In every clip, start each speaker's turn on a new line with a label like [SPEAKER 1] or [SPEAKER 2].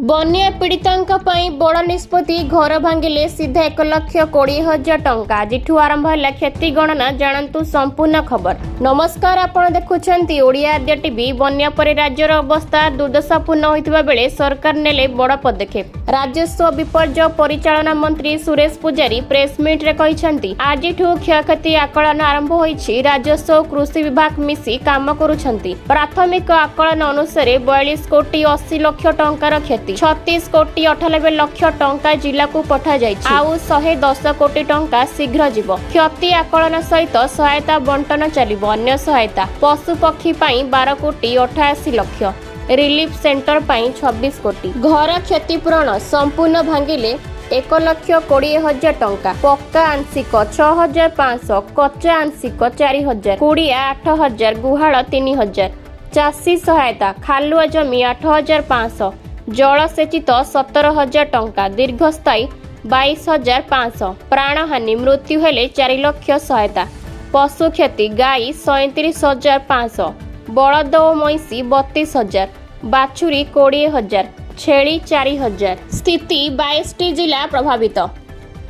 [SPEAKER 1] बन्या पीड़ितांका पई बड़ निष्पत्ति घर भांगिले सीधा 1,20,000 टंका। आज आरंभ है क्षति गणना। जानतु संपूर्ण खबर। नमस्कार, आपण देखुछंती ओडिया आद्य टीवी। बन्या परे राज्यर अवस्था दुर्दशापूर्ण होइतिबा बेले सरकार नेले बड़ पदक्षेप। राजस्व विपर्य परिचालना मंत्री सुरेश पुजारी प्रेस मीट रे कहिसंती आज क्षयक्षति आकलन आरंभ होइछि। राजस्व और कृषि विभाग मिसी काम करूछंती। प्राथमिक आकलन अनुसार 42 कोटी 80 लाख टंकार क्षति, 36 कोटी 98 लाख टंका जिला को पठा जाइछि। आउ 110 कोटी टंका शीघ्र जीव। क्षति आकलन सहित सहायता बंटन चलिबो। अन्य सहायता पशु पक्षी पाई 12 कोटी 88 लाख, रिलीफ सेंटर पाई 26 कोटी। घर क्षतिपूरण संपूर्ण भांगिले 1,20,000 टंका। पक्का आंशिक 6,500, कच्चा आंशिक 4,000, कुड़िया 8,000, गुहाल 3,000। चाषी सहायता खालुआ जमी 8,500, जलसेचित 17,000 टंका। दीर्घस्थायी 22,500। प्राणहानि मृत्यु हेले 4 लाख सहायता। पशु क्षति गाई 37,500, बलद और महिषी 32,000, बाछुरी 20,000, छेली 4,000। स्थिति 22टी जिला प्रभावित,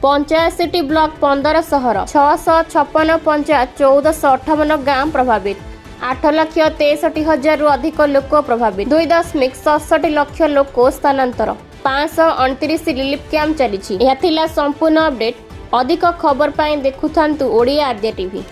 [SPEAKER 1] 85टी ब्लॉक, 15 सहर, 656 पंचायत, 1458 गांव प्रभावित। 8,63,000 रु अधिक लोक प्रभावित। 2.67 लाख लोक स्थानांतर। 529 रिलीफ कैंप चली। यह संपूर्ण अपडेट। अधिक खबर पाई देखुथांतु ओडिया आद्य टीवी।